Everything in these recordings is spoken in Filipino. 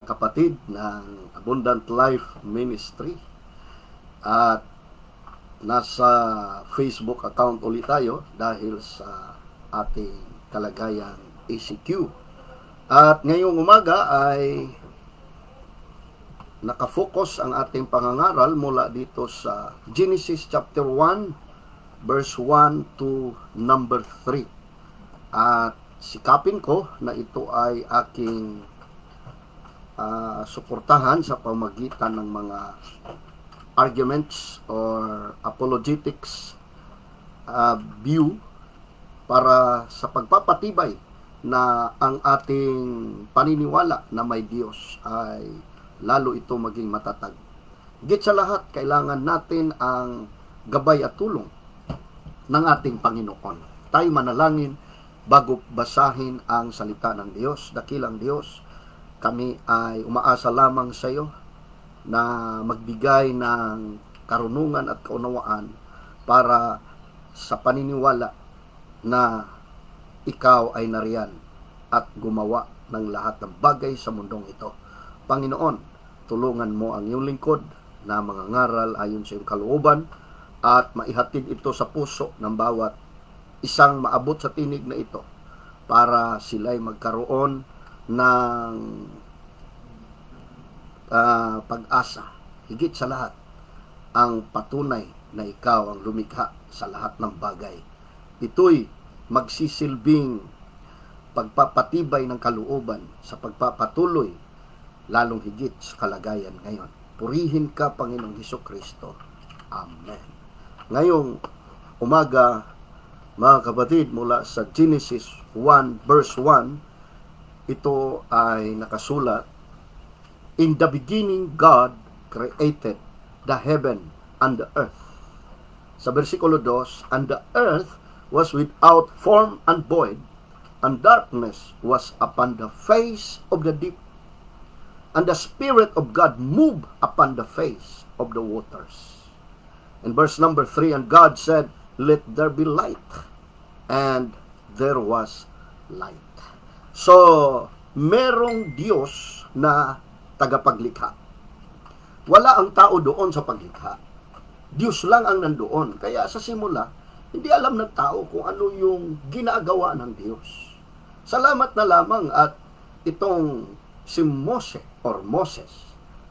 kapatid ng Abundant Life Ministry. At nasa Facebook account ulit tayo dahil sa ating kalagayang ACQ. At ngayong umaga ay nakafocus ang ating pangangaral mula dito sa Genesis chapter 1 verse 1 to number 3. At sikapin ko na ito ay aking suportahan sa pamagitan ng mga arguments or apologetics view para sa pagpapatibay na ang ating paniniwala na may Diyos ay lalo ito maging matatag. Higit sa lahat, kailangan natin ang gabay at tulong ng ating Panginoon. Tayo manalangin bago basahin ang salita ng Diyos. Dakilang Diyos, kami ay umaasa lamang sa iyo na magbigay ng karunungan at kaunawaan para sa paniniwala na ikaw ay nariyan at gumawa ng lahat ng bagay sa mundong ito. Panginoon, tulungan mo ang iyong lingkod na mga ngaral ayon sa iyong kalooban at maihatid ito sa puso ng bawat isang maabot sa tinig na ito para sila'y magkaroon ng pag-asa. Higit sa lahat, ang patunay na ikaw ang lumikha sa lahat ng bagay. Ito'y magsisilbing pagpapatibay ng kalooban sa pagpapatuloy lalong higit sa kalagayan ngayon. Purihin ka, Panginoong Hesukristo. Amen. Ngayong umaga, mga kapatid, mula sa Genesis 1 verse 1, ito ay nakasulat, "In the beginning, God created the heaven and the earth." Sa versikulo 2, "And the earth was without form and void, and darkness was upon the face of the deep. And the Spirit of God moved upon the face of the waters." In verse number 3, "And God said, Let there be light. And there was light." So, merong Diyos na tagapaglikha. Wala ang tao doon sa paglikha. Diyos lang ang nandoon. Kaya sa simula, hindi alam ng tao kung ano yung ginagawa ng Diyos. Salamat na lamang at itong si Moses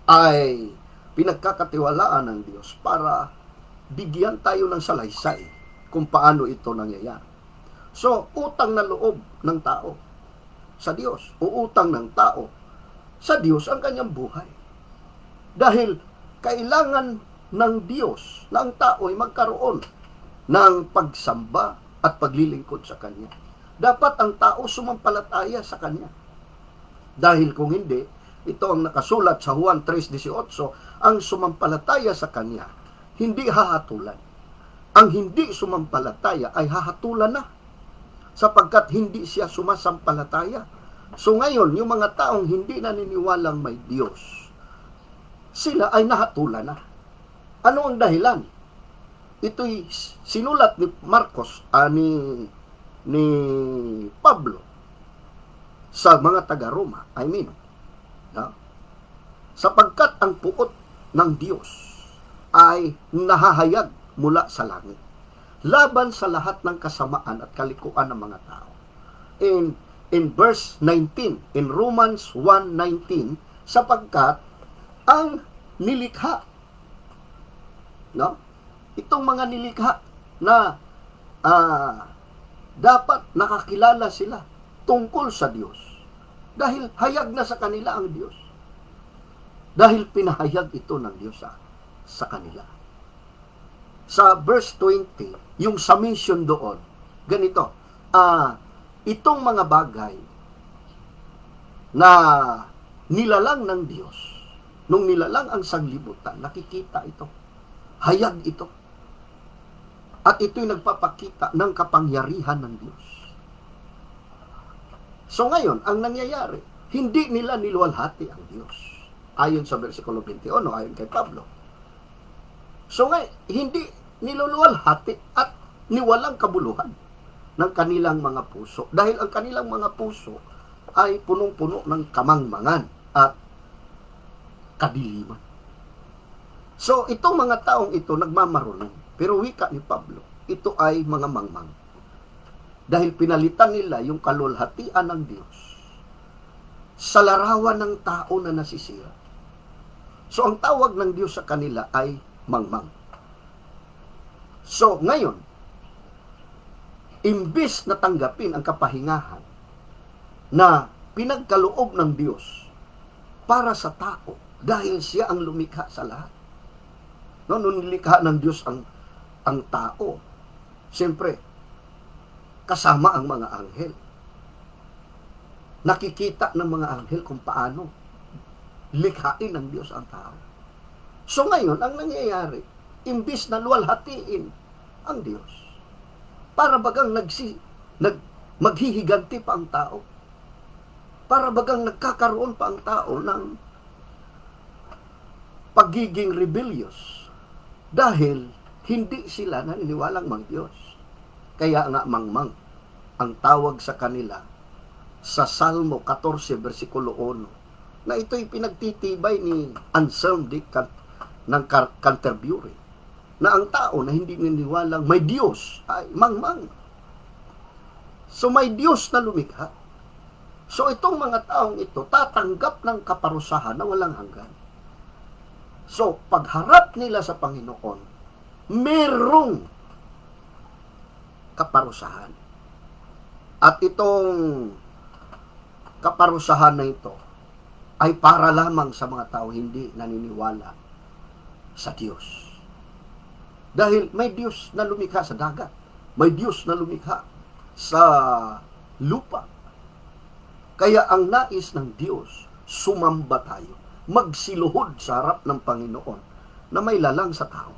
ay pinagkakatiwalaan ng Diyos para bigyan tayo ng salaysay kung paano ito nangyayari. So, utang na loob ng tao sa Diyos, uutang ng tao sa Diyos ang kanyang buhay. Dahil kailangan ng Diyos na ang tao ay magkaroon ng pagsamba at paglilingkod sa Kanya. Dapat ang tao sumampalataya sa Kanya. Dahil kung hindi, ito ang nakasulat sa Juan 3:18, ang sumampalataya sa Kanya, hindi hahatulan. Ang hindi sumampalataya ay hahatulan na, sapagkat hindi siya sumasampalataya. So ngayon, yung mga taong hindi naniniwalang may Diyos, sila ay nahatulan na. Ano ang dahilan? Ito'y sinulat ni Marcos, ni Pablo sa mga taga-Roma, sapagkat ang puot ng Diyos ay nahahayag mula sa langit laban sa lahat ng kasamaan at kalikuan ng mga tao. In verse 19, in Romans 1:19, sapagkat ang nilikha, itong mga nilikha na dapat nakakilala sila tungkol sa Diyos. Dahil hayag na sa kanila ang Diyos. Dahil pinahayag ito ng Diyos sa kanila. Sa verse 20, yung submission doon, ganito, itong mga bagay na nilalang ng Diyos, nung nilalang ang sanglibutan, nakikita ito. Hayag ito. At ito'y nagpapakita ng kapangyarihan ng Diyos. So ngayon, ang nangyayari, hindi nila niluwalhati ang Diyos. Ayon sa versikulo 21, ayon kay Pablo. So ngayon, hindi niluluwalhati at niwalang kabuluhan ng kanilang mga puso. Dahil ang kanilang mga puso ay punong-puno ng kamangmangan at kadiliman. So, itong mga taong ito nagmamarunong. Pero wika ni Pablo, ito ay mga mangmang. Dahil pinalitan nila yung kalulhatian ng Diyos sa larawan ng tao na nasisira. So, ang tawag ng Diyos sa kanila ay mangmang. So, ngayon, imbis na tanggapin ang kapahingahan na pinagkaloob ng Diyos para sa tao, dahil siya ang lumikha sa lahat. No, nung nilikha ng Diyos ang tao, siyempre, kasama ang mga anghel. Nakikita ng mga anghel kung paano likhain ng Diyos ang tao. So ngayon, ang nangyayari, imbis na luwalhatiin ang Diyos, para bagang maghihiganti pa ang tao, para bagang nagkakaroon pa ang tao ng pagiging rebellious dahil hindi sila naniniwalang mag-Diyos. Kaya nga mangmang ang tawag sa kanila sa Salmo 14 versikulo 1 na ito'y pinagtitibay ni Anselm ng Canterbury na ang tao na hindi naniniwalang may Diyos ay mangmang. So may Diyos na lumikha. So itong mga taong ito tatanggap ng kaparusahan na walang hanggan. So pagharap nila sa Panginoon, merong kaparusahan. At itong kaparusahan na ito ay para lamang sa mga tao hindi naniniwala sa Diyos. Dahil may Diyos na lumikha sa dagat, may Diyos na lumikha sa lupa. Kaya ang nais ng Diyos, sumamba tayo, magsiluhod sa harap ng Panginoon na may lalang sa tao.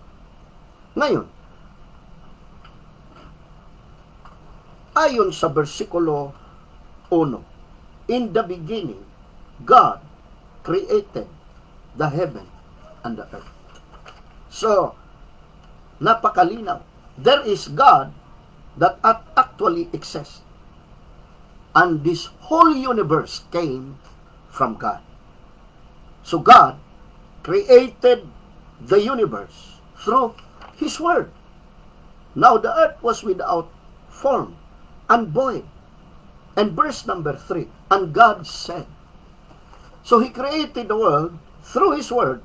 Ngayon, ayon sa versikulo 1, in the beginning, God created the heaven and the earth. So, napakalinaw. There is God that actually exists. And this whole universe came from God. So God created the universe through His Word. Now the earth was without form and void. And verse number 3, and God said. So He created the world through His Word,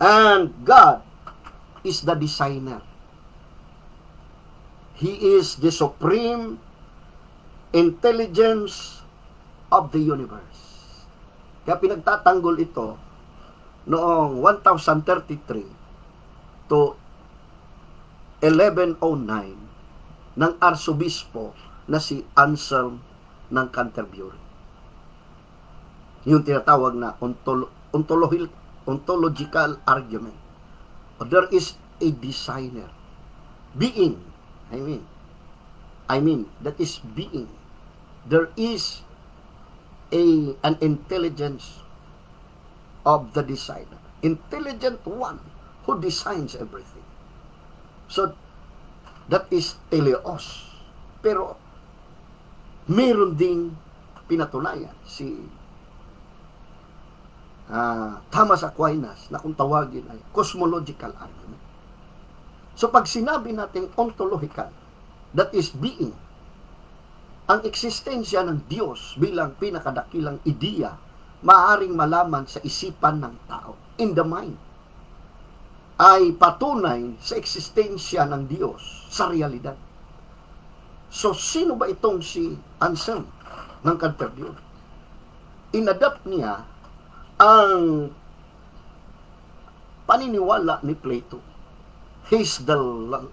and God is the designer. He is the supreme intelligence of the universe. Kaya pinagtatanggol ito noong 1033 to 1109 ng arsobispo na si Anselm ng Canterbury. Yung tinatawag na ontological argument. There is a designer. Being. I mean, that is being. There is an intelligence of the designer. Intelligent one who designs everything. So, that is teleos. Pero, meron ding pinatunayan si Thomas Aquinas na kung tawagin ay cosmological argument. So, pag sinabi natin ontological, that is being, ang eksistensya ng Diyos bilang pinakadakilang ideya, maaaring malaman sa isipan ng tao, in the mind, ay patunay sa eksistensya ng Diyos sa realidad. So, sino ba itong si Anselm ng Canterbury? Inadapt niya ang paniniwala ni Plato. He's the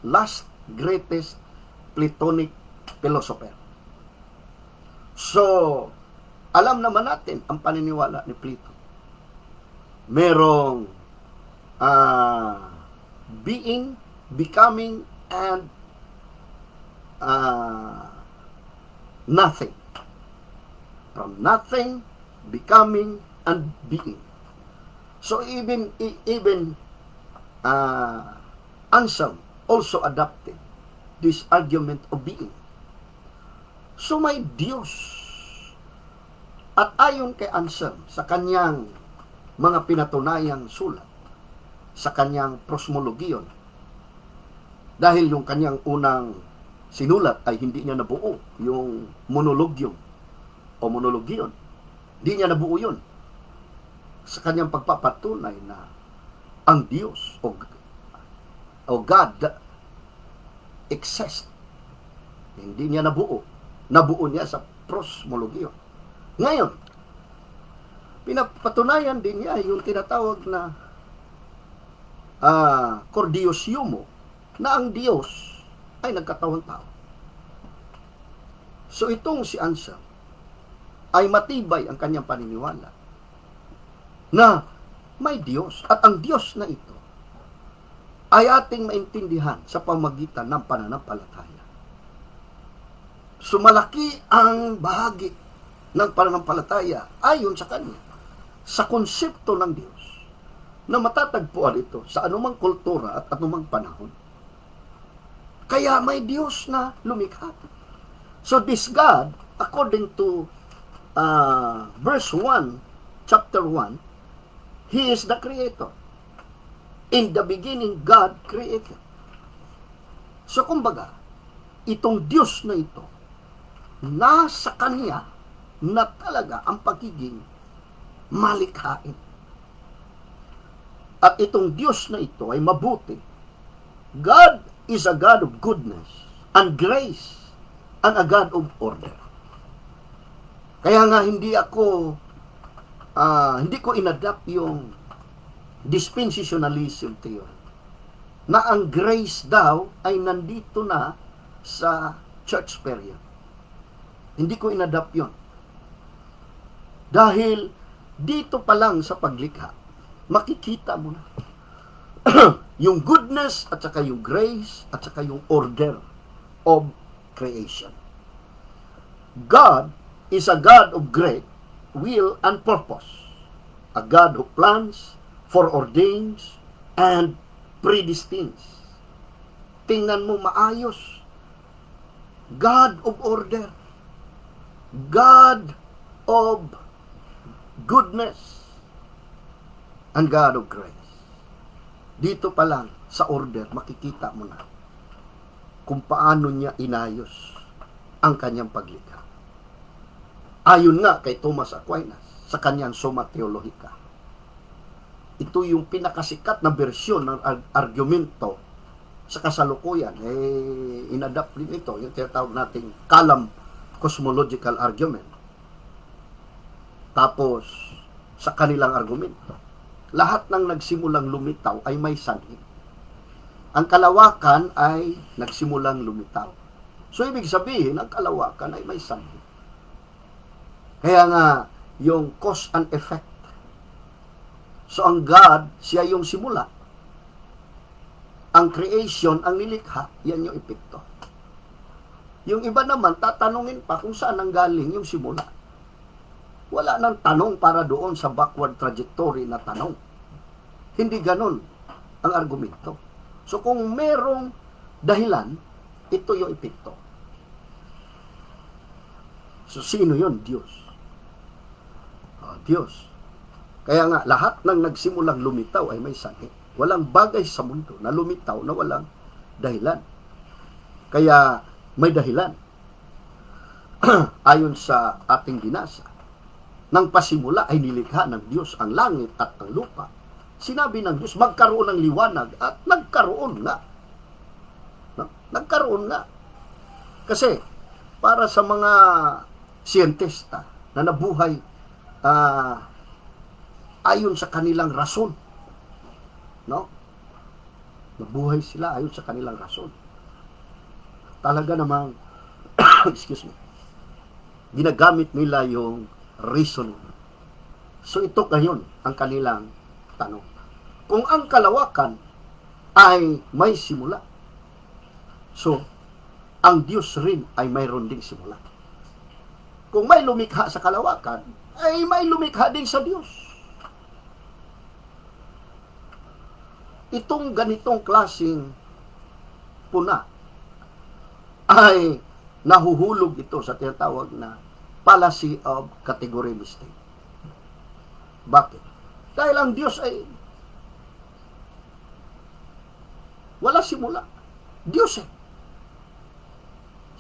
last greatest Platonic philosopher. So, alam naman natin ang paniniwala ni Plato. Merong being, becoming, and nothing. From nothing, becoming, and being. So even Anselm also adopted this argument of being. So may Diyos. At ayon kay Anselm sa kanyang mga pinatunayang sulat sa kanyang prosmologiyon. Dahil yung kanyang unang sinulat ay hindi niya nabuo, yung monologium o monologiyon. Hindi niya nabuo yun sa kanyang pagpapatunay na ang Diyos o God exists. Hindi niya nabuo. Nabuo niya sa prosmologiyon. Ngayon, pinapatunayan din niya yung tinatawag na Cordius Humo, na ang Diyos ay nagkatawang tao. So itong si Anselm ay matibay ang kanyang paniniwala na may Diyos, at ang Diyos na ito ay ating maintindihan sa pamagitan ng pananampalataya. So malaki ang bahagi ng pananampalataya ayon sa kanya sa konsepto ng Diyos na matatagpuan ito sa anumang kultura at anumang panahon. Kaya may Diyos na lumikha. So this God, according to verse 1, chapter 1, He is the Creator. In the beginning, God created. So kumbaga, itong Diyos na ito, nasa Kanya na talaga ang pagiging malikhain. At itong Diyos na ito ay mabuti. God is a God of goodness and grace and a God of order. Kaya nga hindi ko inadapt yung dispensationalism theory na ang grace daw ay nandito na sa church period. Hindi ko inadapt yun. Dahil dito pa lang sa paglikha, makikita mo na yung goodness at saka yung grace at saka yung order of creation. God is a God of great will and purpose. A God who plans, foreordains, and predestines. Tingnan mo maayos. God of order. God of goodness. And God of grace. Dito pa lang sa order, makikita mo na kung paano niya inayos ang kanyang paglikha. Ayon nga kay Thomas Aquinas sa kanyang Summa Theologica. Ito yung pinakasikat na bersyon ng argumento sa kasalukuyan. Inadapt din ito, yung tinatawag nating Kalam cosmological argument. Tapos, sa kanilang argumento, lahat ng nagsimulang lumitaw ay may sanhi. Ang kalawakan ay nagsimulang lumitaw. So, ibig sabihin, ang kalawakan ay may sanhi. Kaya nga, yung cause and effect. So, ang God, siya yung simula. Ang creation, ang nilikha, yan yung epekto. Yung iba naman, tatanungin pa kung saan nanggaling yung simula. Wala nang tanong para doon sa backward trajectory na tanong. Hindi ganun ang argumento. So kung merong dahilan, ito yung epekto. So sino yun? Diyos. Diyos. Kaya nga, lahat ng nagsimulang lumitaw ay may sanhi. Walang bagay sa mundo na lumitaw na walang dahilan. Kaya may dahilan. Ayon sa ating binasa, nang pasimula ay nilikha ng Diyos ang langit at ang lupa. Sinabi ng Diyos, magkaroon ng liwanag, at nagkaroon nga. No? Nagkaroon nga. Kasi, para sa mga siyentista na nabuhay ayon sa kanilang rason, no? Nabuhay sila ayon sa kanilang rason. Talaga namang, excuse me, ginagamit nila yung reasoning. So ito ngayon ang kanilang tanong. Kung ang kalawakan ay may simula, so ang Diyos rin ay mayroon ding simula. Kung may lumikha sa kalawakan, ay may lumikha din sa Diyos. Itong ganitong klaseng puna ay nahuhulog ito sa tinatawag na fallacy of category mistake. Bakit? Dahil ang Diyos ay wala simula. Diyos eh.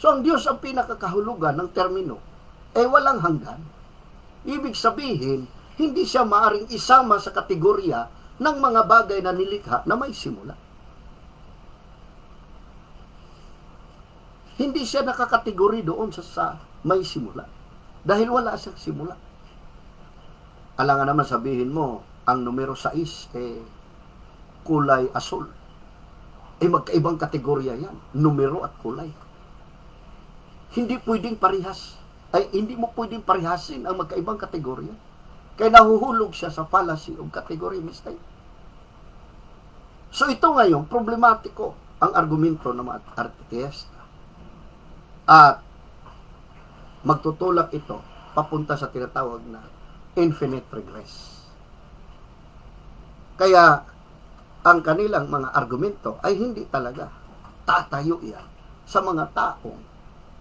So ang Diyos ang pinakakahulugan ng termino ay walang hanggan. Ibig sabihin, hindi siya maaring isama sa kategorya ng mga bagay na nilikha na may simula. Hindi siya nakakategori doon sa may simula. Dahil wala siyang simula. Alangan naman sabihin mo, ang numero 6 kulay asul. Magkaibang kategorya yan. Numero at kulay. Hindi mo pwedeng parihasin ang magkaibang kategorya. Kaya nahuhulog siya sa fallacy of category mistake. So ito ngayon, problematiko ang argumento ng mga artista. At magtutulak ito papunta sa tinatawag na infinite regress. Kaya ang kanilang mga argumento ay hindi talaga tatayo yan sa mga taong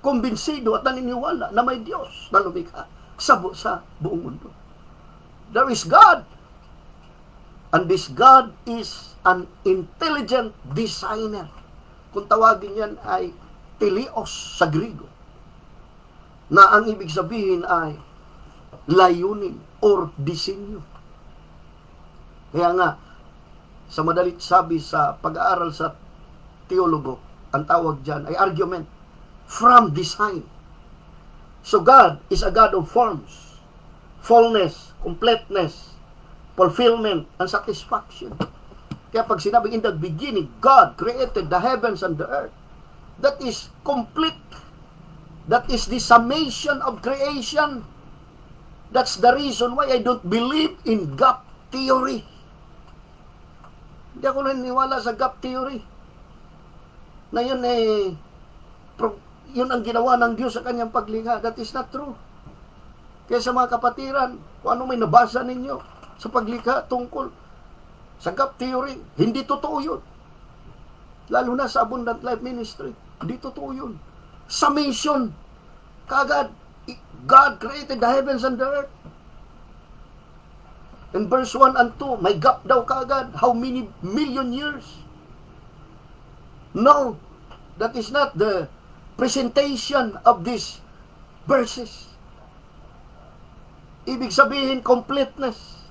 kumbinsido at naniniwala na may Diyos na lumikha sa buong mundo. There is God. And this God is an intelligent designer. Kung tawagin yan ay teleos sa Griego, na ang ibig sabihin ay layunin or disenyo. Kaya nga, sa madalit sabi sa pag-aaral sa teologo, ang tawag dyan ay argument from design. So God is a God of forms, fullness, completeness, fulfillment, and satisfaction. Kaya pag sinabing in the beginning, God created the heavens and the earth, that is complete. That is the summation of creation. That's the reason why I don't believe in gap theory. Hindi ako naniniwala sa gap theory. Na yun yun ang ginawa ng Diyos sa kanyang paglikha. That is not true. Kaya sa mga kapatiran, kung ano may nabasa ninyo sa paglikha tungkol sa gap theory, hindi totoo yun. Lalo na sa Abundant Life Ministry, hindi totoo yun. Summation. Kagad, God created the heavens and the earth. In verse 1 and 2, may gap daw kagad. How many million years? No, that is not the presentation of these verses. Ibig sabihin, completeness.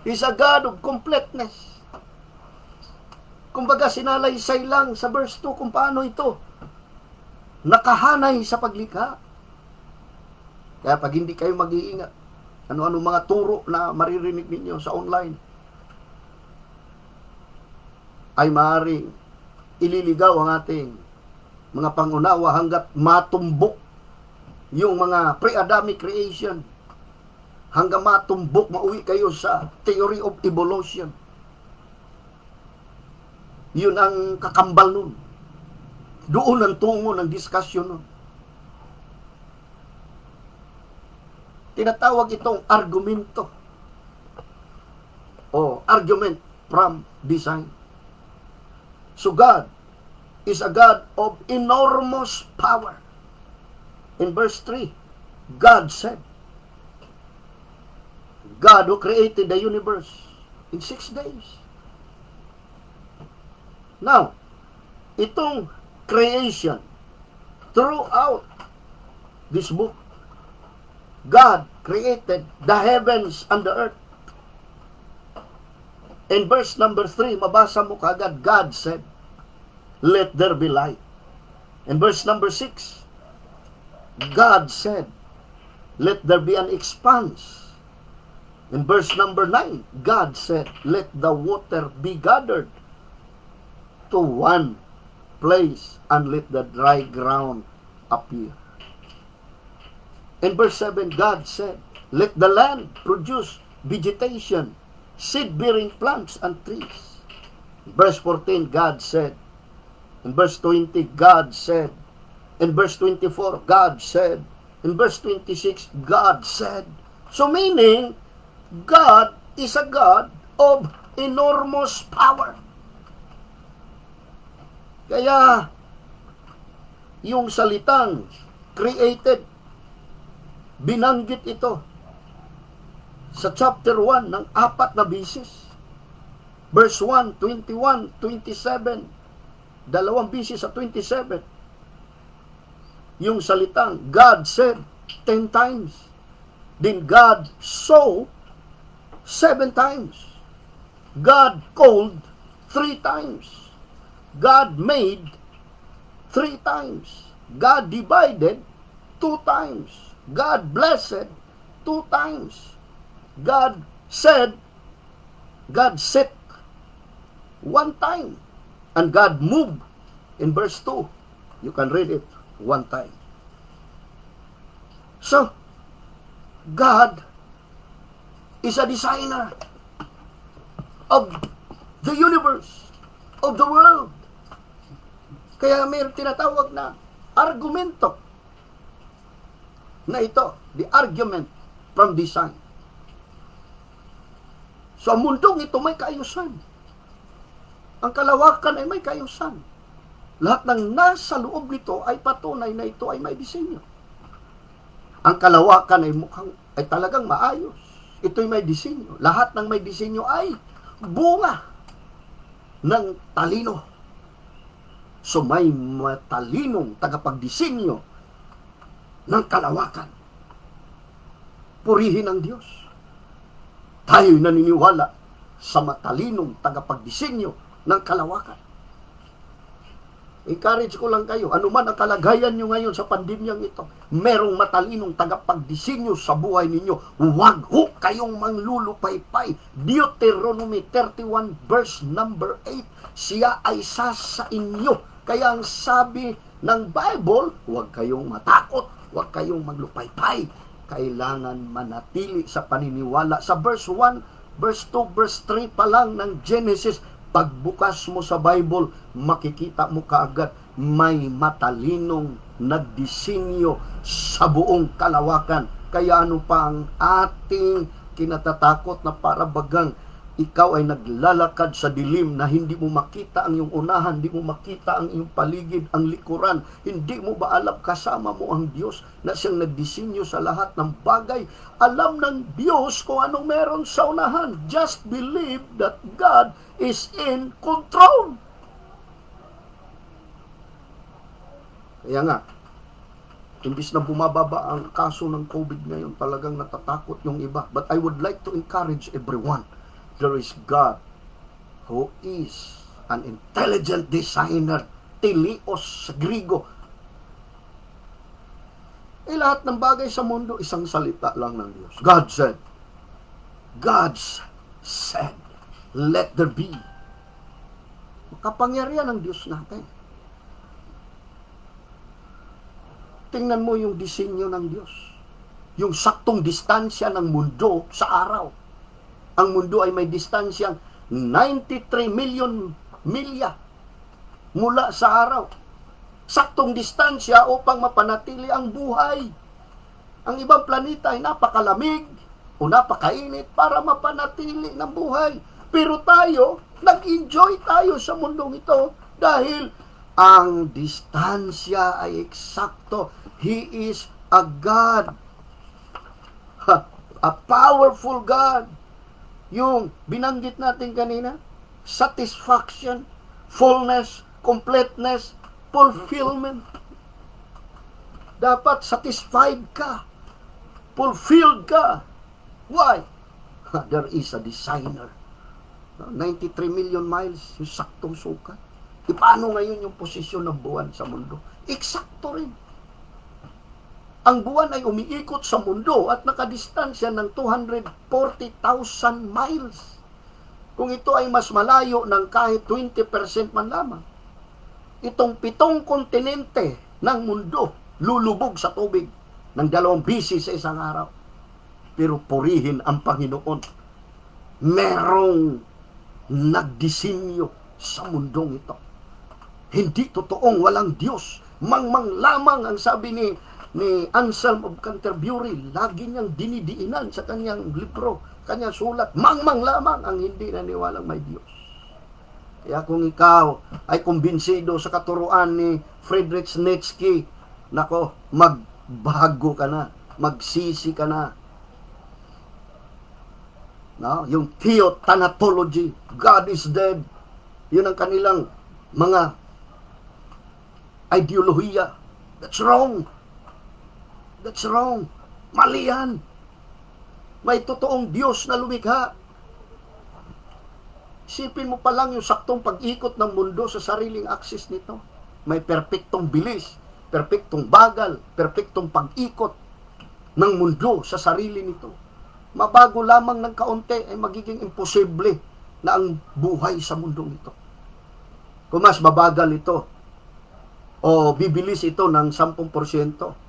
He's a God of completeness. Kumbaga, sinalaysay lang sa verse 2 kung paano ito nakahanay sa paglikha. Kaya pag hindi kayo mag-iingat, ano-ano mga turo na maririnig ninyo sa online, ay maaaring ililigaw ang ating mga pangunawa hanggat matumbok yung mga pre-Adamic creation, hanggang matumbok, mauwi kayo sa theory of evolution. Yun ang kakambal nun. Doon ang tungo ng diskusyon nun. Tinatawag itong argumento o argument from design. So God is a God of enormous power. In verse 3, God said, God who created the universe in 6 days. Now, itong creation throughout this book, God created the heavens and the earth. In verse number 3, mabasa mo kagad, God said, let there be light. In verse number 6, God said, let there be an expanse. In verse number 9, God said, let the water be gathered to one place and let the dry ground appear. In verse 7, God said, let the land produce vegetation, seed-bearing plants and trees. In verse 14, God said. In verse 20, God said. In verse 24, God said. In verse 26, God said. So meaning, God is a God of enormous power. Kaya, yung salitang created, binanggit ito sa chapter 1 ng 4 na bisis. Verse 1, 21, 27, 2 bisis sa 27. Yung salitang God said 10 times. Then God saw 7 times. God called 3 times. God made 3 times. God divided 2 times. God blessed 2 times. God said, God set 1 time. And God moved in verse 2. You can read it 1 time. So, God is a designer of the universe, of the world. Kaya may tinatawag na argumento na ito, the argument from design. So, ang mundong ito may kaayusan. Ang kalawakan ay may kaayusan. Lahat ng nasa loob nito ay patunay na ito ay may disenyo. Ang kalawakan ay talagang maayos. Ito'y may disenyo. Lahat ng may disenyo ay bunga ng talino. So may matalinong tagapagdisenyo ng kalawakan. Purihin ang Diyos. Tayo'y naniniwala sa matalinong tagapagdisenyo ng kalawakan. Encourage ko lang kayo, anuman ang kalagayan nyo ngayon sa pandemyang ito, merong matalinong tagapagdisenyo sa buhay ninyo. Huwag ho kayong manglulupaypay. Deuteronomy 31 verse number 8, siya ay sa inyo. Kaya ang sabi ng Bible, huwag kayong matakot, huwag kayong maglupaypay. Kailangan manatili sa paniniwala. Sa verse 1, verse 2, verse 3 pa lang ng Genesis, pagbukas mo sa Bible, makikita mo kaagad may matalinong nagdisenyo sa buong kalawakan. Kaya ano pa ang ating kinatatakot na para bagang ikaw ay naglalakad sa dilim na hindi mo makita ang iyong unahan, hindi mo makita ang iyong paligid, ang likuran. Hindi mo ba alam kasama mo ang Diyos na siyang nagdisenyo sa lahat ng bagay? Alam ng Diyos kung anong meron sa unahan. Just believe that God is in control. Kaya nga, imbis na bumababa ang kaso ng COVID ngayon, talagang natatakot yung iba. But I would like to encourage everyone. There is God who is an intelligent designer, teleos sa Griego. Lahat ng bagay sa mundo, isang salita lang ng Diyos. God said. God said. Let there be. Makapangyarihan ng Diyos natin. Tingnan mo yung disenyo ng Diyos. Yung saktong distansya ng mundo sa araw. Ang mundo ay may distansyang 93 million milya mula sa araw. Saktong distansya upang mapanatili ang buhay. Ang ibang planeta ay napakalamig o napakainit para mapanatili ng buhay. Pero tayo, nag-enjoy tayo sa mundong ito dahil ang distansya ay eksakto. He is a God. A powerful God. Yung binanggit natin kanina, satisfaction, fullness, completeness, fulfillment. Dapat satisfied ka. Fulfilled ka. Why? There is a designer. 93 million miles, yung saktong sukat. Paano ngayon yung posisyon ng buwan sa mundo? Eksakto rin. Ang buwan ay umiikot sa mundo at nakadistansya ng 240,000 miles. Kung ito ay mas malayo ng kahit 20% man lamang, itong 7 kontinente ng mundo lulubog sa tubig ng 2 bisis sa isang araw. Pero purihin ang Panginoon. Merong nagdisenyo sa mundong ito. Hindi totoong walang Diyos. Mangmang lamang ang sabi ni Anselm of Canterbury, lagi niyang dinidiinan sa kanyang libro, kanyang sulat, mangmang lamang ang hindi naniwalang may Diyos. Kaya kung ikaw ay kumbinsido sa katuruan ni Friedrich Nietzsche, nako, magbago ka na, magsisi ka na. No? Yung theothanatology, God is dead. Yun ang kanilang mga ideolohiya. That's wrong. That's wrong. Mali yan. May totoong Diyos na lumikha. Isipin mo pa lang yung saktong pag-ikot ng mundo sa sariling aksis nito. May perpektong bilis, perpektong bagal, perpektong pag-ikot ng mundo sa sarili nito. Mabago lamang ng kaunti ay magiging imposible na ang buhay sa mundong ito. Kung mas mabagal ito o bibilis ito ng 10%,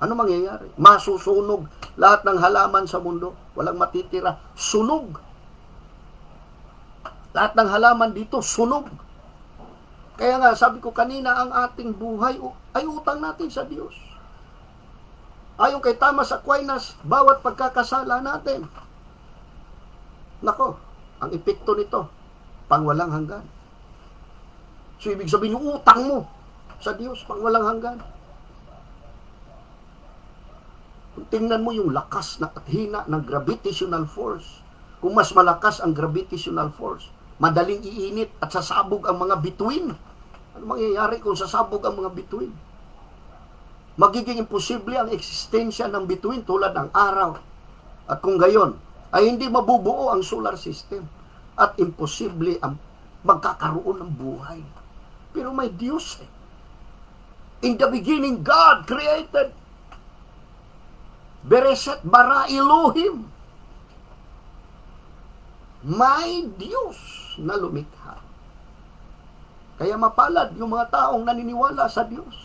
ano mangyayari? Masusunog lahat ng halaman sa mundo. Walang matitira. Sunog. Lahat ng halaman dito, sunog. Kaya nga, sabi ko kanina, ang ating buhay ay utang natin sa Diyos. Ayon kay Thomas Aquinas, bawat pagkakasala natin, nako, ang epekto nito, pangwalang hanggan. So, ibig sabihin, yung utang mo sa Diyos, pangwalang hanggan. Kung tingnan mo yung lakas at hina ng gravitational force, kung mas malakas ang gravitational force, madaling iinit at sasabog ang mga bituin. Ano mangyayari kung sasabog ang mga bituin? Magiging imposible ang eksistensya ng bituin tulad ng araw. At kung gayon, ay hindi mabubuo ang solar system. At imposible ang magkakaroon ng buhay. Pero may Diyos eh. In the beginning, God created. Bereset bara Elohim. May Diyos na lumikha. Kaya mapalad yung mga taong naniniwala sa Diyos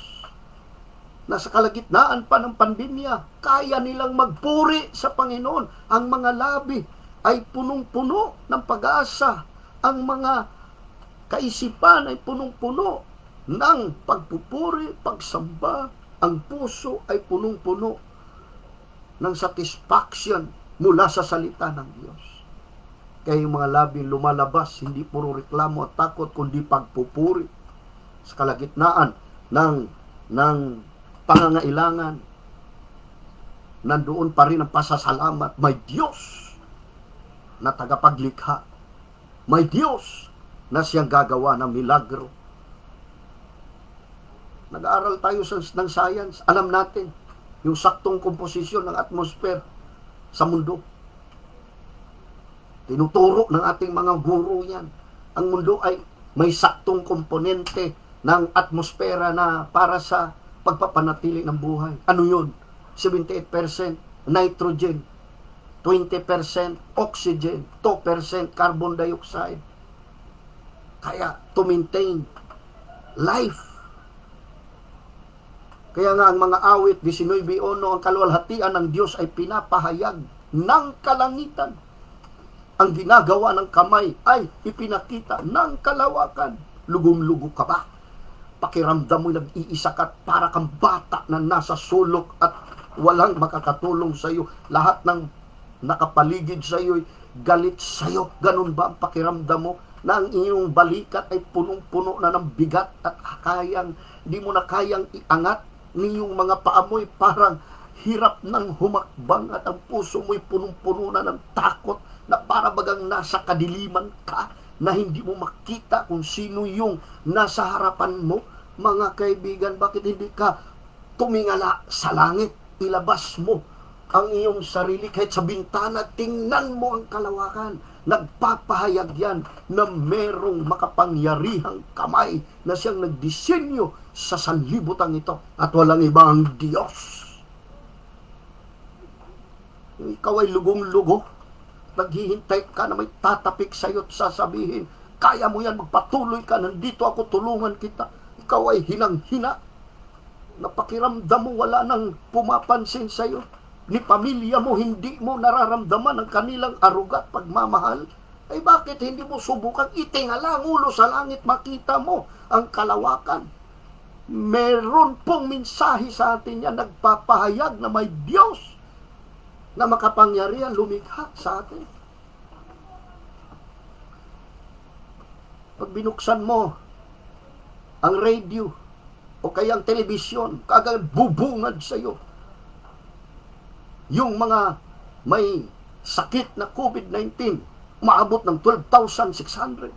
na sa kalagitnaan pa ng pandemya, kaya nilang magpuri sa Panginoon. Ang mga labi ay punong-puno ng pag-asa. Ang mga kaisipan ay punong-puno ng pagpupuri, pagsamba. Ang puso ay punong-puno ng satisfaction mula sa salita ng Diyos. Kaya yung mga labi lumalabas, hindi puro reklamo at takot, kundi pagpupuri sa kalagitnaan ng pangangailangan. Nandoon pa rin ang pasasalamat. May Diyos na tagapaglikha. May Diyos na siyang gagawa ng milagro. Nag-aaral tayo ng science. Alam natin yung saktong komposisyon ng atmosphere sa mundo. Tinuturo ng ating mga guro yan. Ang mundo ay may saktong komponente ng atmosfera na para sa pagpapanatili ng buhay. Ano yun? 78% nitrogen, 20% oxygen, 2% carbon dioxide. Kaya to maintain life. Kaya nga ang mga awit 19:1, ang kaluwalhatian ng Diyos ay pinapahayag ng kalangitan. Ang ginagawa ng kamay ay ipinakita ng kalawakan. Lugong-lugo ka ba? Pakiramdam mo nag-iisa ka para kang bata na nasa sulok at walang makakatulong sa iyo. Lahat ng nakapaligid sa iyo ay galit sa iyo. Ganun ba ang pakiramdam mo na ang iyong balikat ay punong-puno na ng bigat at di mo na kayang iangat? Niyong mga paamoy parang hirap ng humakbang at ang puso mo'y punong-puno na ng takot na para bagang nasa kadiliman ka na hindi mo makita kung sino yung nasa harapan mo. Mga kaibigan, bakit hindi ka tumingala sa langit? Ilabas mo ang iyong sarili kahit sa bintana, tingnan mo ang kalawakan. Nagpapahayag yan na merong makapangyarihang kamay na siyang nagdisenyo sa sanlibutan ito at walang ibang Diyos. Ikaw ay lugong-lugo. Naghihintay ka na may tatapik sa iyo at sasabihin, kaya mo yan, magpatuloy ka, nandito ako, tulungan kita. Ikaw ay hinang-hina. Napakiramdam mo, wala nang pumapansin sa iyo. Ni pamilya mo, hindi mo nararamdaman ang kanilang aruga at pagmamahal. Ay bakit hindi mo subukan itingala ang ulo sa langit, makita mo ang kalawakan? Meron pong mensahe sa atin yan, nagpapahayag na may Diyos na makapangyarihan lumikha sa atin. Pag binuksan mo ang radio o kaya ang telebisyon, kagad bubungad sa iyo yung mga may sakit na COVID-19 maabot ng 12,600.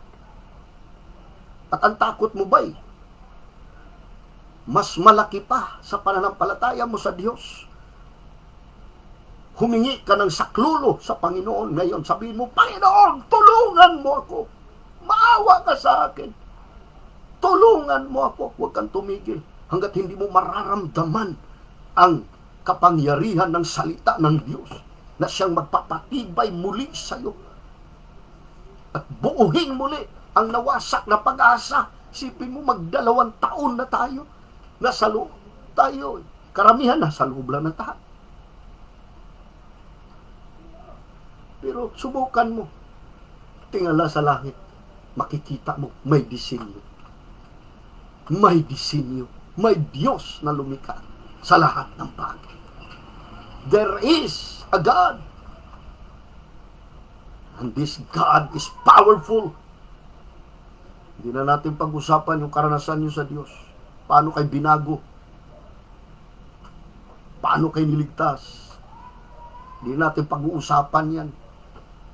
At ang takot mo ba'y mas malaki pa sa pananampalataya mo sa Diyos? Humingi ka ng saklulo sa Panginoon ngayon. Sabihin mo, Panginoon, tulungan mo ako. Maawa ka sa akin. Tulungan mo ako. Huwag kang tumigil hanggat hindi mo mararamdaman ang kapangyarihan ng salita ng Diyos na siyang magpapatibay muli sa iyo at buuhin muli ang nawasak na pag-asa. Sipin mo, mag2 taon na tayo. Nasa loob tayo. Karamihan nasa loob lang na tayo. Pero subukan mo. Tingala sa langit. Makikita mo, may disenyo. May disenyo. May Diyos na lumikha sa lahat ng bagay. There is a God. And this God is powerful. Hindi na natin pag-usapan yung karanasan nyo sa Diyos. Paano kayo binago? Paano kayo niligtas? Hindi natin pag-uusapan yan.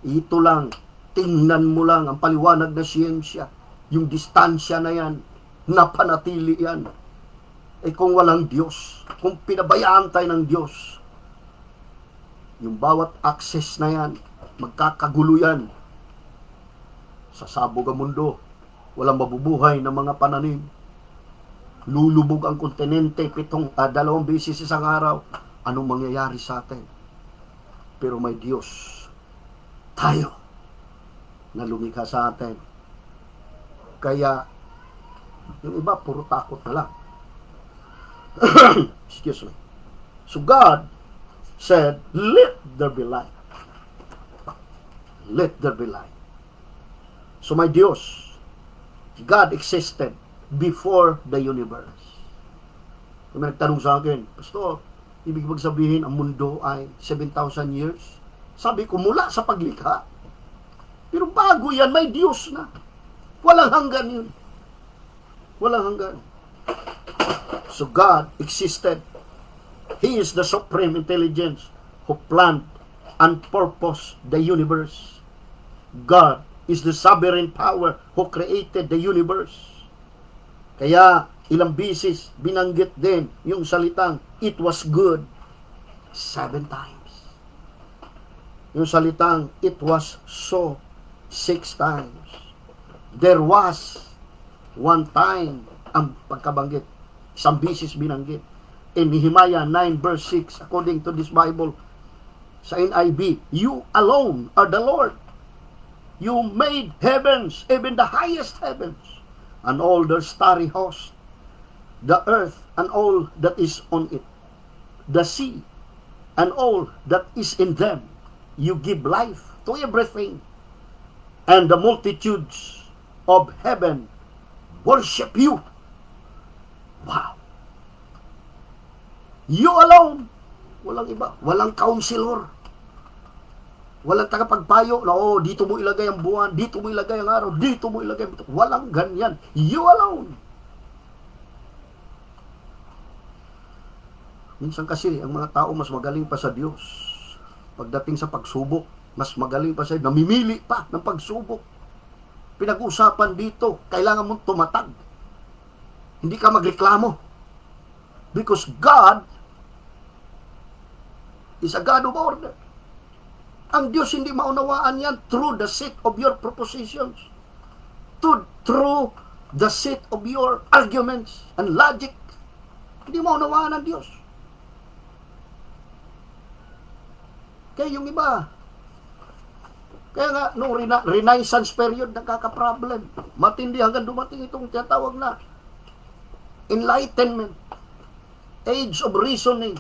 Ito lang, tingnan mo lang ang paliwanag na siyensya. Yung distansya na yan, napanatili yan. Kung walang Diyos, kung pinabayaan tayo ng Diyos, yung bawat access na yan, magkakagulo yan. Sasabog ang mundo. Walang mabubuhay na mga pananim. Lulubog ang kontinente 2 beses isang araw. Anong mangyayari sa atin? Pero may Diyos tayo na lumikha sa atin. Kaya yung iba puro takot na lang. Excuse me. So God said, let there be light. Let there be light. So my Diyos, God existed before the universe. Kung may nagtanong sa akin, Pastor, ibig magsabihin ang mundo ay 7,000 years? Sabi ko, mula sa paglikha. Pero bago yan, may Diyos na. Walang hanggan yun. Walang hanggan. So God existed. He is the supreme intelligence who planned and purposed the universe. God is the sovereign power who created the universe. Kaya ilang bisis binanggit din yung salitang it was good 7 times. Yung salitang it was so 6 times. There was 1 time ang pagkabanggit. Isang bisis binanggit. In Nehemiah 9 verse 6, according to this Bible, sa NIV, you alone are the Lord. You made heavens, even the highest heavens, and all their starry host, the earth and all that is on it, the sea and all that is in them. You give life to everything, and the multitudes of heaven worship you. Wow! You alone. Walang iba. Walang counselor. Walang tagapagpayo na, dito mo ilagay ang buwan, dito mo ilagay ang araw, dito mo ilagay. Walang ganyan. You alone. Minsan kasi, ang mga tao mas magaling pa sa Diyos. Pagdating sa pagsubok, mas magaling pa siya, namimili pa ng pagsubok. Pinag-usapan dito, kailangan mong tumatag. Hindi ka magreklamo. Because God is a God of order. Ang Diyos hindi maunawaan yan through the seat of your propositions. Through the seat of your arguments and logic. Hindi maunawaan ang Diyos. Kaya yung iba, kaya nga, noong Renaissance period, nagkaka-problem. Matindi hanggang dumating itong tinatawag na Enlightenment. Age of Reasoning.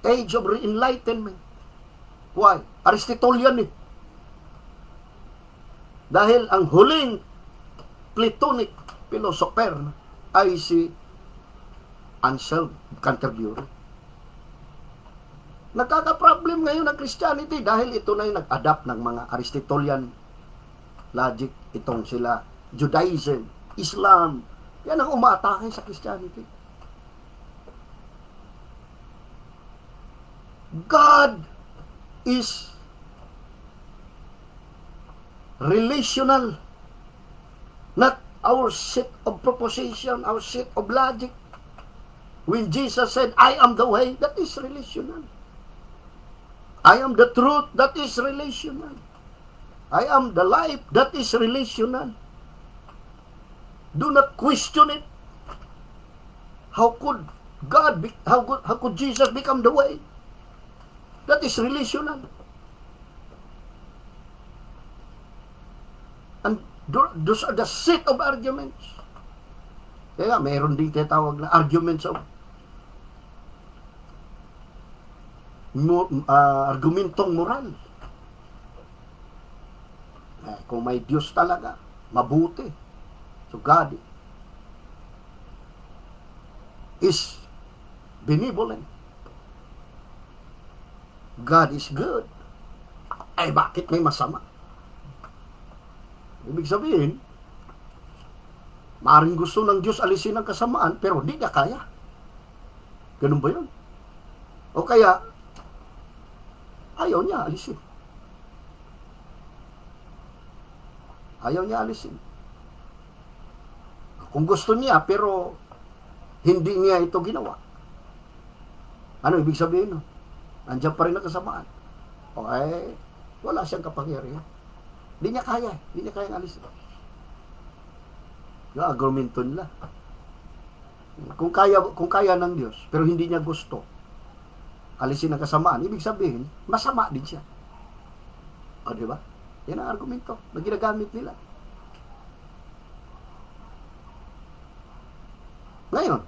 Age of Enlightenment. Why? Aristotelian eh. Dahil ang huling Platonic philosopher ay si Anselm Canterbury. Nagkaka-problem ngayon ang Christianity dahil ito na yung nag-adapt ng mga Aristotelian logic. Itong sila, Judaism, Islam. Yan ang umaatake sa Christianity. God is relational, not our set of proposition, our set of logic. When Jesus said, I am the way, that is relational. I am the truth, that is relational. I am the life, that is relational. Do not question it. How could how could Jesus become the way? That is relational. And those are the set of arguments. Kaya mayroon din tinatawag na arguments of argumentong moral. Kung may Diyos talaga, mabuti. So God is benevolent. God is good. Ay, bakit may masama? Ibig sabihin, maaaring gusto ng Diyos alisin ang kasamaan, pero hindi niya kaya. Ganun ba yun? O kaya, ayaw niya alisin. Ayaw niya alisin. Kung gusto niya, pero hindi niya ito ginawa. Ano ibig sabihin? No? Nandiyan pa rin ang kasamaan. Okay, wala siyang kapangyarihan. Hindi niya kaya. Hindi niya kayang alisin. Yung argumento nila. Kung kaya ng Diyos, pero hindi niya gusto alisin ang kasamaan, ibig sabihin, masama din siya. O, di ba? Yan ang argumento na ginagamit nila. Ngayon,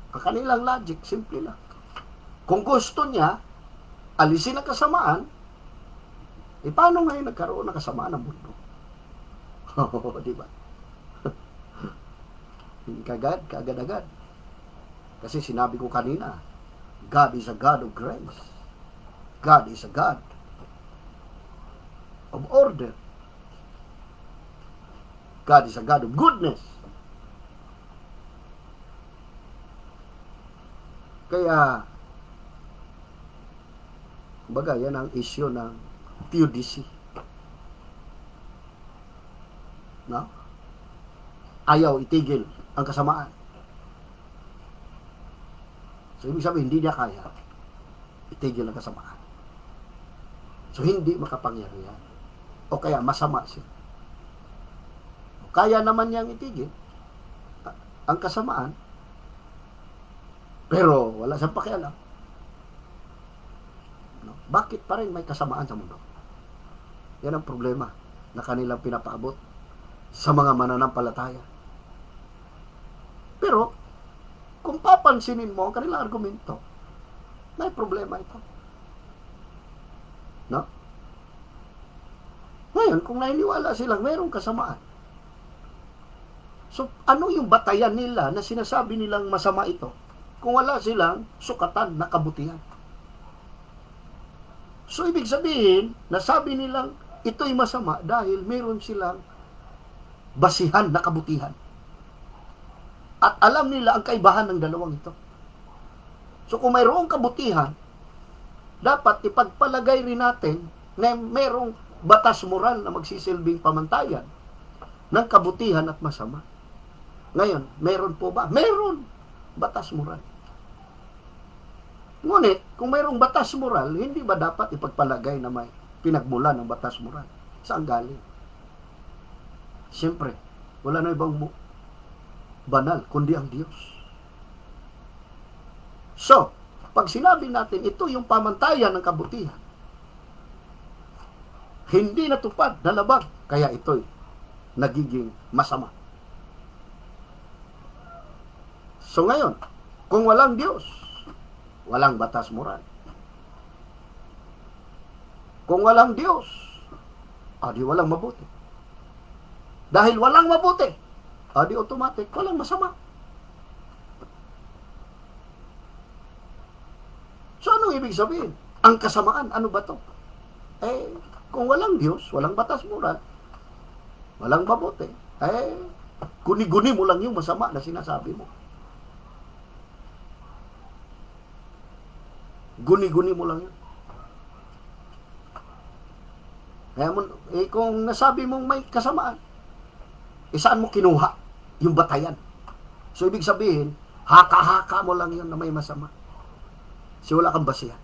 ang kanilang logic, simple lang. Kung gusto niya, alisin ang kasamaan, paano ngayon nagkaroon ng kasamaan ng mundo? Di ba? Kagad-agad. Kasi sinabi ko kanina, God is a God of grace. God is a God of order. God is a God of goodness. Kaya, kumbaga, yan ang issue ng theodicy. No? Ayaw itigil ang kasamaan. So, ibig sabihin, hindi niya kaya itigil ang kasamaan. So, hindi makapangyarihan. O kaya, masama siya. O kaya naman niyang itigil ang kasamaan, pero wala siyang pakialam. No? Bakit pa rin may kasamaan sa mundo? Yan ang problema na kanilang pinapaabot sa mga mananampalataya. Pero, kung papansinin mo ang kanilang argumento, may problema ito. No? Ngayon, kung naniniwala silang mayroong kasamaan, so, ano yung batayan nila na sinasabi nilang masama ito kung wala silang sukatan na kabutihan? So, ibig sabihin, nasabi nilang ito'y masama dahil mayroon silang basihan na kabutihan. At alam nila ang kaibahan ng dalawang ito. So, kung mayroong kabutihan, dapat ipagpalagay rin natin na mayroong batas moral na magsisilbing pamantayan ng kabutihan at masama. Ngayon, mayroon po ba? Mayroon batas moral. Ngunit, kung mayroong batas moral, hindi ba dapat ipagpalagay na may pinagmulan ng batas moral? Saan galing? Siyempre, wala na ibang banal, kundi ang Diyos. So, pag sinabi natin, ito yung pamantayan ng kabutihan, hindi natupad, nalabag, kaya ito'y nagiging masama. So ngayon, kung walang Diyos, walang batas moral. Kung walang Diyos, di walang mabuti. Dahil walang mabuti, di automatic, walang masama. So, anong ibig sabihin? Ang kasamaan, ano ba to? Kung walang Diyos, walang batas moral, walang mabuti, guni-guni mo lang yung masama na sinasabi mo. Guni-guni mo lang yun. Kung nasabi mong may kasamaan, saan mo kinuha yung batayan? So, ibig sabihin, haka-haka mo lang yun na may masama. So, wala kang basihan.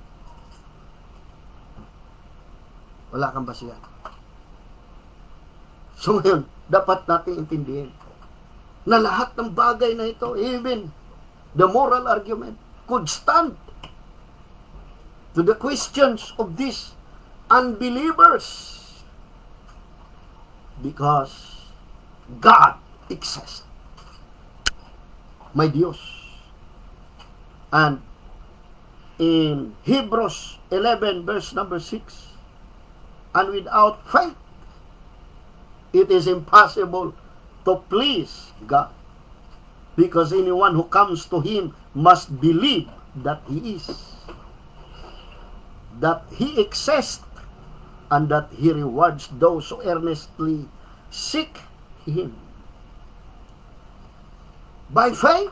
Wala kang basihan. So, ngayon, dapat natin intindihin na lahat ng bagay na ito, even the moral argument, could stand to the questions of these unbelievers because God exists. May Diyos. And in Hebrews 11 verse number 6, and without faith, it is impossible to please God. Because anyone who comes to Him must believe that He is, that He exists, and that He rewards those who earnestly seek Him. By faith.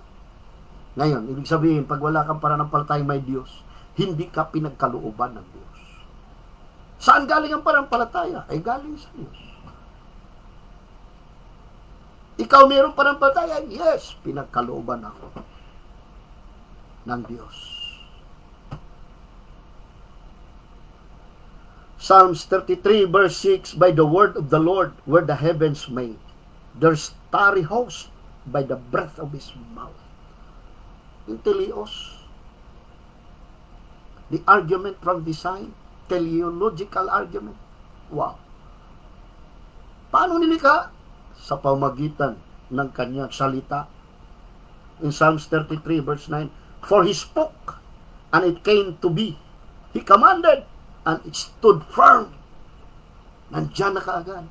Ngayon, ibig sabihin, pag wala kang pananampalataya may Diyos, hindi ka pinagkalooban ng Diyos. Saan galing ang pananampalataya? Ay galing sa Diyos. Ikaw mayroong pananampalataya? Yes, pinagkalooban ako ng Diyos. Psalms 33 verse 6, by the word of the Lord were the heavens made, their starry host by the breath of His mouth. Yung teleos, the argument from design, teleological argument. Wow. Paano nilikha? Sa pamagitan ng kanyang salita. In Psalms 33 verse 9, for He spoke, and it came to be. He commanded, and it stood firm. Nandiyan na kaagad.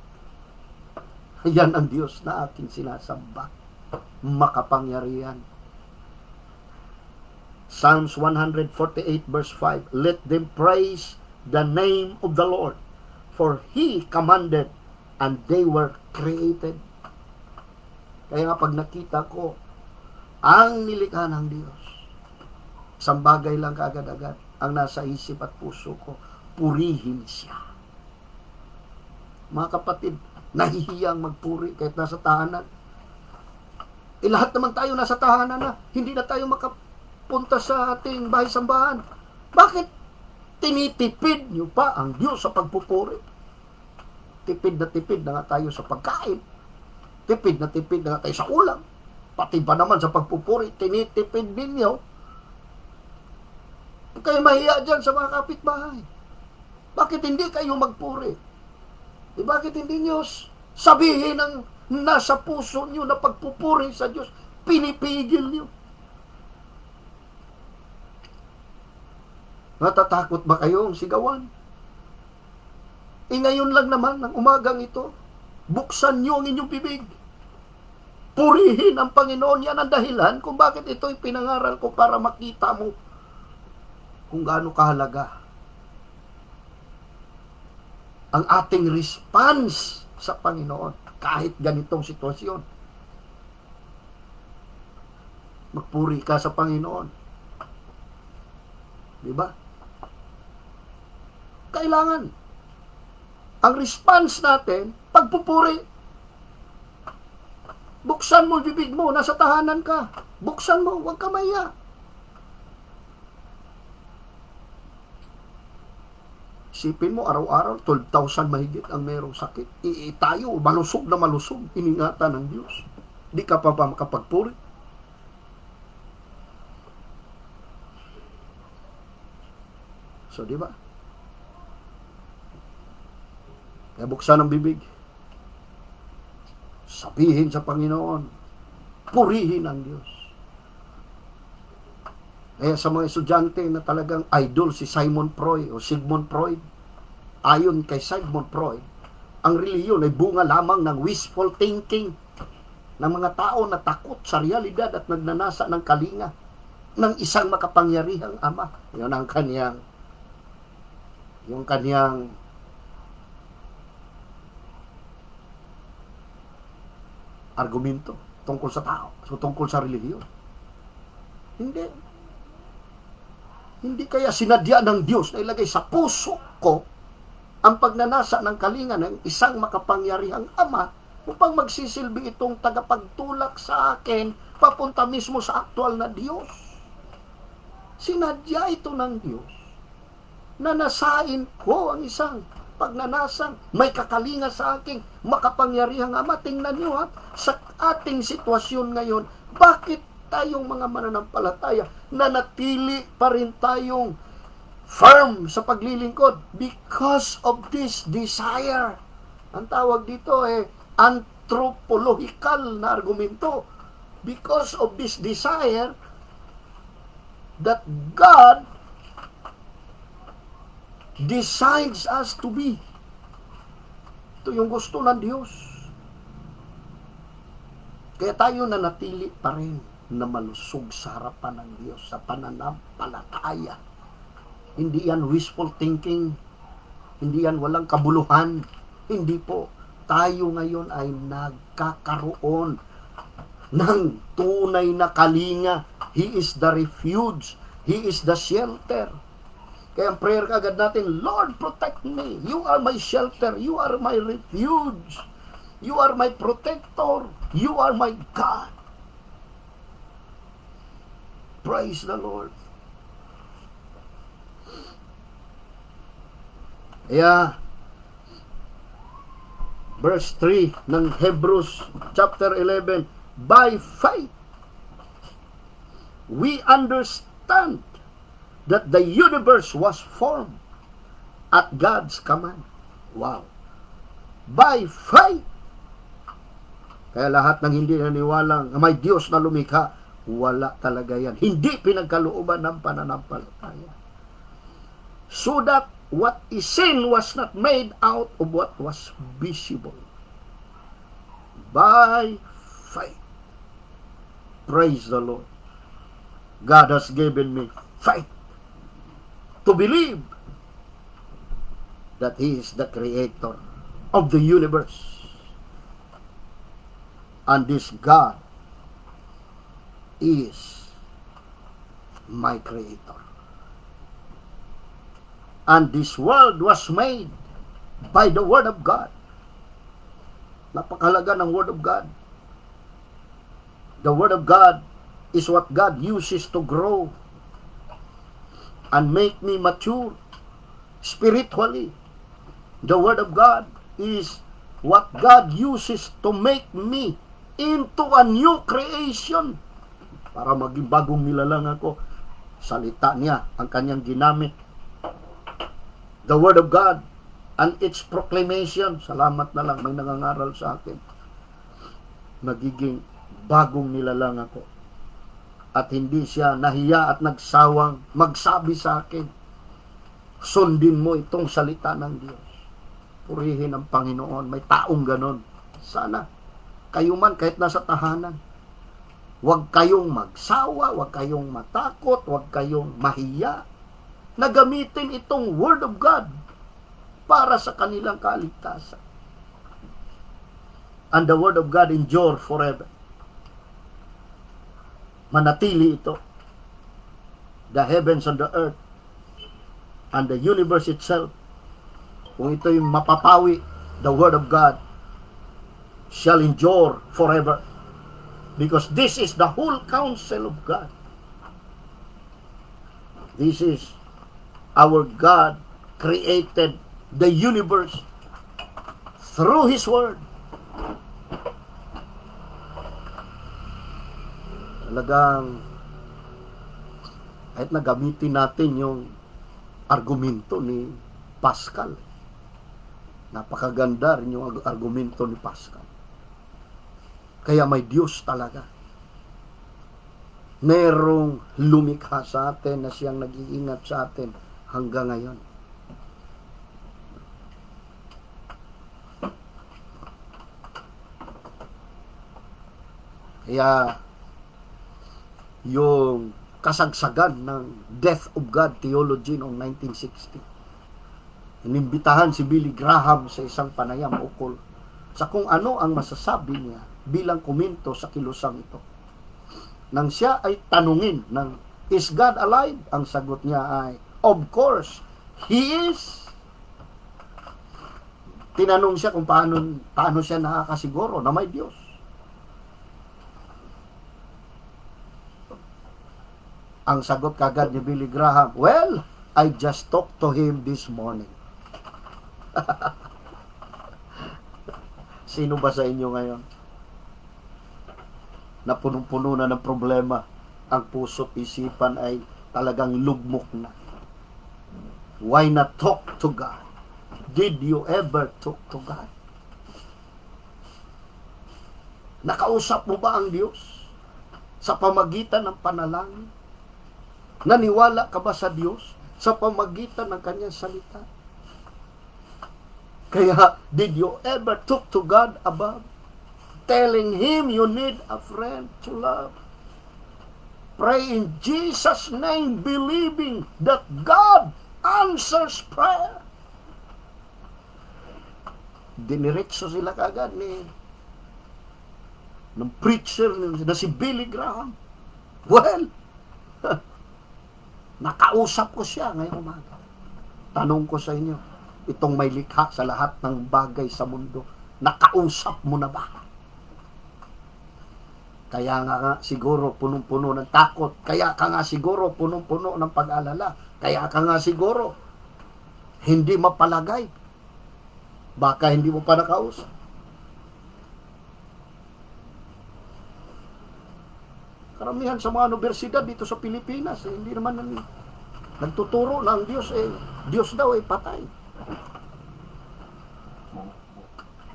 Yan ang Diyos na aking sinasamba. Makapangyarihan. Psalms 148 verse 5, let them praise the name of the Lord, for He commanded, and they were created. Kaya nga pag nakita ko ang nilikha ng Diyos, isang bagay lang kaagad-agad ang nasa isip at puso ko, purihin siya. Mga kapatid, nahihiyang magpuri kahit nasa tahanan. Lahat naman tayo nasa tahanan na, hindi na tayo makapunta sa ating bahay-sambahan. Bakit tinitipid niyo pa ang Diyos sa pagpupuri? Tipid na nga tayo sa pagkain. Tipid na nga tayo sa ulam. Pati ba naman sa pagpupuri, tinitipid ninyo? Huwag kayo mahiya dyan sa mga kapitbahay. Bakit hindi kayo magpuri? Bakit hindi nyo sabihin ang nasa puso nyo na pagpupuri sa Diyos, pinipigil nyo? Natatakot ba kayong sigawan? Ngayon lang naman, ng umagang ito, buksan nyo ang inyong bibig. Purihin ang Panginoon. Yan ang dahilan kung bakit ito'y pinangaral ko, para makita mo kung gaano kahalaga ang ating response sa Panginoon kahit ganitong sitwasyon. Magpuri ka sa Panginoon. Diba? Kailangan ang response natin, pagpupuri. Buksan mo bibig mo, nasa tahanan ka. Buksan mo, huwag ka maya. Isipin mo, araw-araw, 12,000 mahigit ang merong sakit. Tayo, malusog na malusog, iningatan ng Diyos. Di ka pa makapagpuri. So, di ba? Kaya buksan ang bibig. Sabihin sa Panginoon. Purihin ang Diyos. Kaya sa mga estudyante na talagang idol si Simon Freud o Sigmund Freud, ayon kay Sigmund Freud, ang reliyon ay bunga lamang ng wishful thinking ng mga tao na takot sa realidad at nagnanasa ng kalinga ng isang makapangyarihang ama. Yun ang kanyang argumento tungkol sa tao, tungkol sa relihiyon. Hindi kaya sinadya ng Diyos na ilagay sa puso ko ang pagnanasa ng kalinga ng isang makapangyarihang ama upang magsisilbi itong tagapagtulak sa akin papunta mismo sa aktual na Diyos. Sinadya ito ng Diyos na nasain ko ang isang pagnanasang may kakalinga sa aking makapangyarihang ama. Tingnan nyo sa ating sitwasyon ngayon, bakit tayong mga mananampalataya nanatili pa rin tayong firm sa paglilingkod? Because of this desire. Ang tawag dito anthropological na argumento. Because of this desire that God decides us to be. Ito yung gusto ng Diyos. Kaya tayo nanatili pa rin na malusog sa harapan ng Diyos sa pananampalataya. Hindi yan wishful thinking. Hindi yan walang kabuluhan. Hindi po. Tayo ngayon ay nagkakaroon ng tunay na kalinga. He is the refuge. He is the shelter. Kaya ang prayer kagad natin, Lord, protect me. You are my shelter. You are my refuge. You are my protector. You are my God. Praise the Lord. Kaya, verse 3 ng Hebrews chapter 11, by faith, we understand that the universe was formed at God's command. Wow. By faith. Kaya lahat ng hindi naniwalang may Diyos na lumikha, wala talaga yan. Hindi pinagkalooban ng pananampalataya. So that what is seen was not made out of what was visible. By faith. Praise the Lord. God has given me faith to believe that He is the creator of the universe. And this God is my creator. And this world was made by the Word of God. Napakahalaga ng Word of God. The Word of God is what God uses to grow and make me mature spiritually. The Word of God is what God uses to make me into a new creation. Para maging bagong nilalang ako. Salita niya ang kanyang ginamit. The Word of God and its proclamation. Salamat na lang, may nangangaral sa akin. Magiging bagong nilalang ako. At hindi siya nahiya at nagsawang magsabi sa akin, sundin mo itong salita ng Diyos. Purihin ang Panginoon. May taong ganon. Sana kayo man kahit nasa tahanan, huwag kayong magsawa, huwag kayong matakot, huwag kayong mahiya na gamitin itong Word of God para sa kanilang kaligtasan. And the Word of God endure forever. Manatili ito. The heavens and the earth and the universe itself, kung ito'y mapapawi, the Word of God shall endure forever. Because this is the whole counsel of God. This is our God created the universe through His Word. Talagang kahit nagamitin natin yung argumento ni Pascal. Napakaganda rin yung argumento ni Pascal. Kaya may Diyos talaga. Merong lumikha sa atin na siyang nag-iingat sa atin hanggang ngayon. Kaya yung kasagsagan ng Death of God theology noong 1960. Inimbitahan si Billy Graham sa isang panayam ukol sa kung ano ang masasabi niya bilang komento sa kilusang ito. Nang siya ay tanungin ng, is God alive? Ang sagot niya ay, of course, He is. Tinanong siya kung paano siya nakakasiguro na may Diyos. Ang sagot kagad ni Billy Graham, well, I just talked to him this morning. Sino ba sa inyo ngayon na punong-puno na ng problema, ang puso't isipan ay talagang lugmok na? Why not talk to God? Did you ever talk to God? Nakausap mo ba ang Diyos sa pamagitan ng panalangin? Naniwala ka ba sa Diyos sa pamagitan ng kanyang salita? Kaya, did you ever talk to God about telling Him you need a friend to love? Pray in Jesus' name, believing that God answers prayer. Diniretso sila kagad ng preacher na si Billy Graham. Well, nakausap ko siya ngayong umaga. Tanong ko sa inyo, itong may likha sa lahat ng bagay sa mundo, nakausap mo na ba? Kaya nga siguro punong-puno ng takot. Kaya ka nga siguro punong-puno ng pag-alala. Kaya ka nga siguro hindi mapalagay. Baka hindi mo pa nakausap. Karamihan sa mga universidad dito sa Pilipinas, hindi naman nagtuturo na ang Diyos Diyos daw ay patay.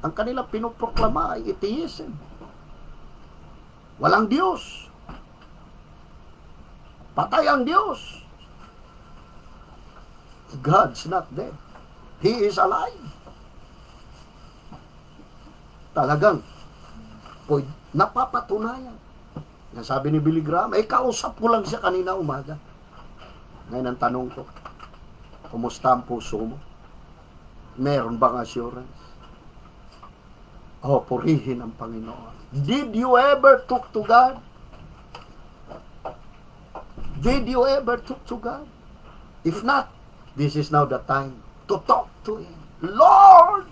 Ang kanila pinoproklama ay atheism. Walang Diyos. Patay ang Diyos. God's not dead. He is alive. Talagang napapatunayan. Sabi ni Billy Graham, kausap ko lang siya kanina umaga. Ngayon ang tanong ko, kumusta ang puso mo? Meron bang assurance? Purihin ang Panginoon. Did you ever talk to God? Did you ever talk to God? If not, this is now the time to talk to Him. Lord,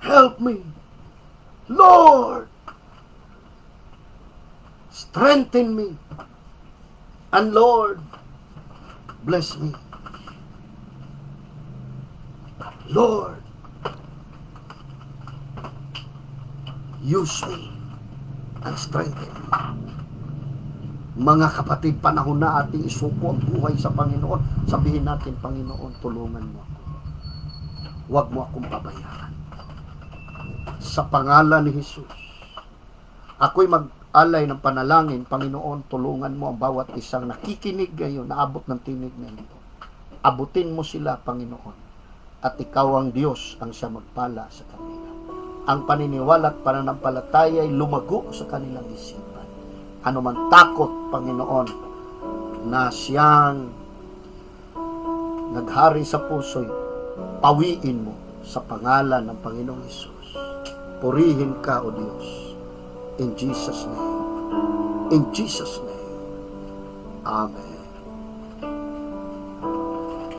help me. Lord, strengthen me. And Lord, bless me. Lord, use me and strengthen me. Mga kapatid, panahon na ating isuko ang buhay sa Panginoon. Sabihin natin, Panginoon, tulungan mo ako. Huwag mo akong pabayaan. Sa pangalan ni Jesus, ako'y mag-alay ng panalangin. Panginoon, tulungan mo ang bawat isang nakikinig ngayon, naabot ng tinig na ito. Abutin mo sila, Panginoon, at ikaw ang Diyos ang siya magpala sa kanila. Ang paniniwala at pananampalataya ay lumago sa kanilang isipan. Ano man takot, Panginoon, na siyang naghari sa puso'y pawiin mo sa pangalan ng Panginoong Hesus. Purihin ka, O Diyos. In Jesus' name. In Jesus' name. Amen.